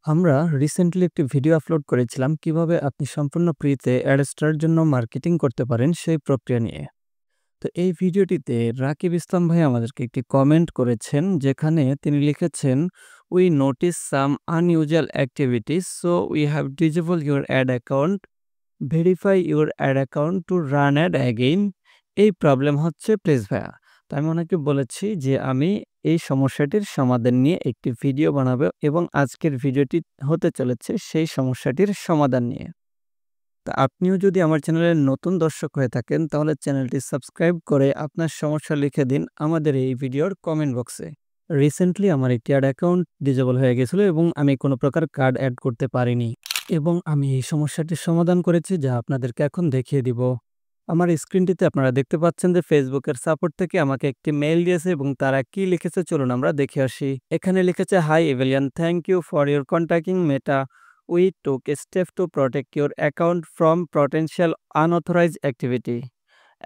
আমরা রিসেন্টলি একটি video upload করেছিলাম কিভাবে আপনি সম্পূর্ণ ফ্রিতে অ্যাড স্টারের জন্য মার্কেটিং করতে পারেন সেই প্রক্রিয়া নিয়ে। তো এই ভিডিওটিতে রাকিব ইসলাম ভাই আমাদেরকে একটি কমেন্ট করেছেন যেখানে তিনি লিখেছেন, we notice some unusual activities so we have disable your ad account, verify your ad account to run ad again. এই প্রবলেম হচ্ছে প্লিজ ভাইয়া। তো আমি ওনাকে বলেছি যে আমি এই সমস্যাটির সমাধান নিয়ে একটি ভিডিও বানাবো এবং আজকের ভিডিওটি হতে চলেছে সেই সমস্যাটির সমাধান নিয়ে। তা আপনিও যদি আমার চ্যানেলের নতুন দর্শক হয়ে থাকেন তাহলে চ্যানেলটি সাবস্ক্রাইব করে আপনার সমস্যা লিখে দিন আমাদের এই ভিডিওর কমেন্ট বক্সে। রিসেন্টলি আমার একটি অ্যাড অ্যাকাউন্ট ডিজেবল হয়ে গেছিল এবং আমি কোনো প্রকার কার্ড অ্যাড করতে পারিনি এবং আমি এই সমস্যাটির সমাধান করেছি যা আপনাদেরকে এখন দেখিয়ে দিব। আমার স্ক্রিনটিতে আপনারা দেখতে পাচ্ছেন যে ফেসবুকের সাপোর্ট থেকে আমাকে একটি মেইল দিয়েছে এবং তারা কি লিখেছে চলুন আমরা দেখে আসি। এখানে লিখেছে, হাই এভিলিয়ান, thank you for your contacting Meta. We took a step to protect your account from potential unauthorized activity.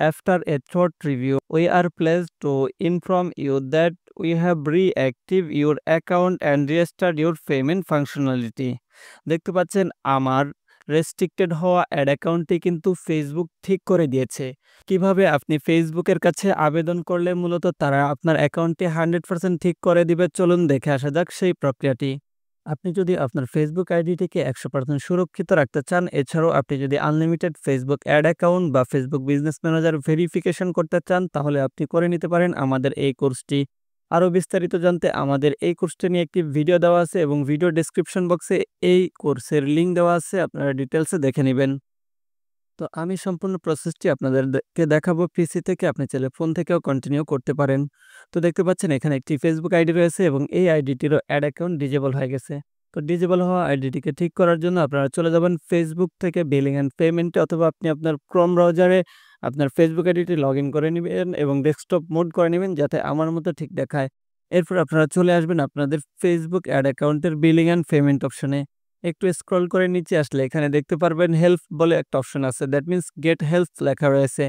After a short review, we are pleased to inform you that we have reactivated your account and restored your payment functionality. দেখতে পাচ্ছেন আমার restricted হওয়া add অ্যাকাউন্টটি কিন্তু Facebook ঠিক করে দিয়েছে। কিভাবে আপনি ফেসবুকের কাছে আবেদন করলে মূলত তারা আপনার অ্যাকাউন্টটি 100% ঠিক করে দিবে, চলুন দেখে আসা যাক সেই প্রক্রিয়াটি। আপনি যদি আপনার ফেসবুক আইডিটিকে 100% সুরক্ষিত রাখতে চান, এছাড়াও আপনি যদি আনলিমিটেড ফেসবুক অ্যাড অ্যাকাউন্ট বা ফেসবুক বিজনেস ম্যানেজার ভেরিফিকেশন করতে চান, তাহলে আপনি করে নিতে পারেন আমাদের এই কোর্সটি। আরও বিস্তারিত জানতে আমাদের এই কোর্সটি নিয়ে একটি ভিডিও দেওয়া আছে এবং ভিডিও ডেসক্রিপশন বক্সে এই কোর্সের লিঙ্ক দেওয়া আছে, আপনারা ডিটেলসে দেখে নেবেন। তো আমি সম্পূর্ণ প্রসেসটি আপনাদেরকে দেখাবো পিসি থেকে, আপনি চাইলে ফোন থেকেও কন্টিনিউ করতে পারেন। তো দেখতে পাচ্ছেন এখানে একটি ফেসবুক আইডি রয়েছে এবং এই আইডিটিরও অ্যাড অ্যাকাউন্ট ডিজেবল হয়ে গেছে। তো ডিজেবল হওয়া আইডিটিকে ঠিক করার জন্য আপনারা চলে যাবেন ফেসবুক থেকে বিলিং অ্যান্ড পেমেন্টে, অথবা আপনি আপনার ক্রোম ব্রাউজারে আপনার ফেসবুক আইডিটি লগ ইন করে নেবেন এবং ডেস্কটপ মোড করে নেবেন যাতে আমার মতো ঠিক দেখায়। এরপর আপনারা চলে আসবেন আপনাদের ফেসবুক অ্যাড অ্যাকাউন্টের বিলিং অ্যান্ড পেমেন্ট অপশনে। একটু স্ক্রল করে নিচে আসলে এখানে দেখতে পারবেন হেল্প বলে একটা অপশন আছে, দ্যাট মিন্স গেট হেল্প লেখা রয়েছে।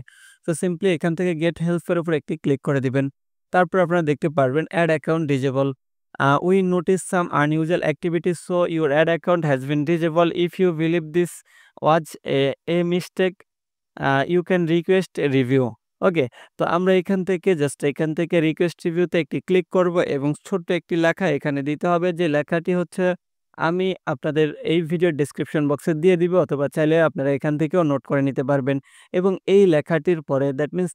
তো সিম্পলি এখান থেকে গেট হেল্পের উপর একটি ক্লিক করে দিবেন। তারপর আপনারা দেখতে পারবেন ad account disable. We notice some unusual activities so your ad account has been disable. If you believe this was a mistake, you can request a review. Okay, তো আমরা এখান থেকে রিকোয়েস্ট রিভিউতে একটি ক্লিক করব এবং ছোট্ট একটি লেখা এখানে দিতে হবে, যে লেখাটি হচ্ছে আমি আপনাদের এই ভিডিওর ডেসক্রিপশন বক্সে দিয়ে দিব, অথবা চাইলে আপনারা এখান থেকেও নোট করে নিতে পারবেন। এবং এই লেখাটির পরে দ্যাট মিন্স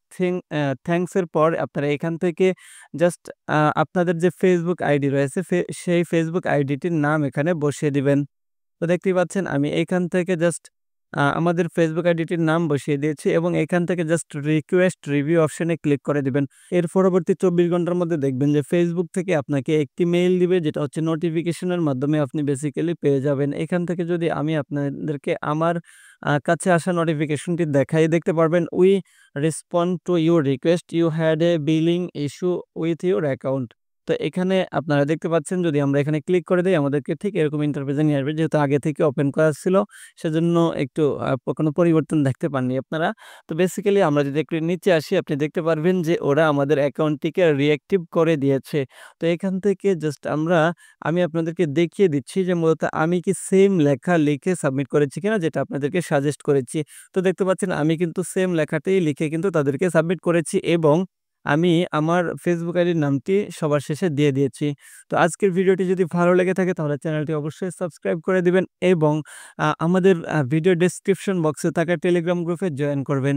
থ্যাংকস এর পর আপনারা এখান থেকে জাস্ট আপনাদের যে ফেসবুক আইডি রয়েছে সেই ফেসবুক আইডিটির নাম এখানে বসিয়ে দিবেন। তো দেখতেই পাচ্ছেন আমি এইখান থেকে জাস্ট আমাদের ফেসবুক আইডিটির নাম বসিয়ে দিয়েছি এবং এখান থেকে জাস্ট রিকোয়েস্ট রিভিউ অপশনে ক্লিক করে দিবেন। এর পরবর্তী 24 ঘন্টার মধ্যে দেখবেন যে ফেসবুক থেকে আপনাকে একটি মেইল দিবে, যেটা হচ্ছে নোটিফিকেশনের মাধ্যমে আপনি বেসিক্যালি পেয়ে যাবেন। এখান থেকে যদি আমি আপনাদেরকে আমার কাছে আসা নোটিফিকেশনটি দেখাই, দেখতে পারবেন we respond to your request, you had a billing issue with your account. তো এখানে আপনারা দেখতে পাচ্ছেন যদি আমরা এখানে ক্লিক করে দেই আমাদেরকে ঠিক এরকম ইন্টারফেসে নিয়ে আসবে, যেহেতু আগে থেকে ওপেন করা ছিল সেজন্য একটু কোনো পরিবর্তন দেখতে পাননি আপনারা। তো বেসিক্যালি আমরা যদি একটু নিচে আসি আপনি দেখতে পারবেন যে ওরা আমাদের অ্যাকাউন্টটিকে রিঅ্যাক্টিভ করে দিয়েছে। তো এখান থেকে জাস্ট আমি আপনাদেরকে দেখিয়ে দিচ্ছি যে মূলত আমি কি সেম লেখা লিখে সাবমিট করেছি কিনা, যেটা আপনাদেরকে সাজেস্ট করেছি। তো দেখতে পাচ্ছেন আমি কিন্তু সেম লেখাটাই লিখে কিন্তু তাদেরকে সাবমিট করেছি এবং আমি আমার ফেসবুক আইডির নামটি সবার শেষে দিয়ে দিয়েছি। তো আজকের ভিডিওটি যদি ভালো লেগে থাকে তাহলে চ্যানেলটি অবশ্যই সাবস্ক্রাইব করে দিবেন এবং আমাদের ভিডিও ডেসক্রিপশন বক্সে থাকা টেলিগ্রাম গ্রুপে জয়েন করবেন।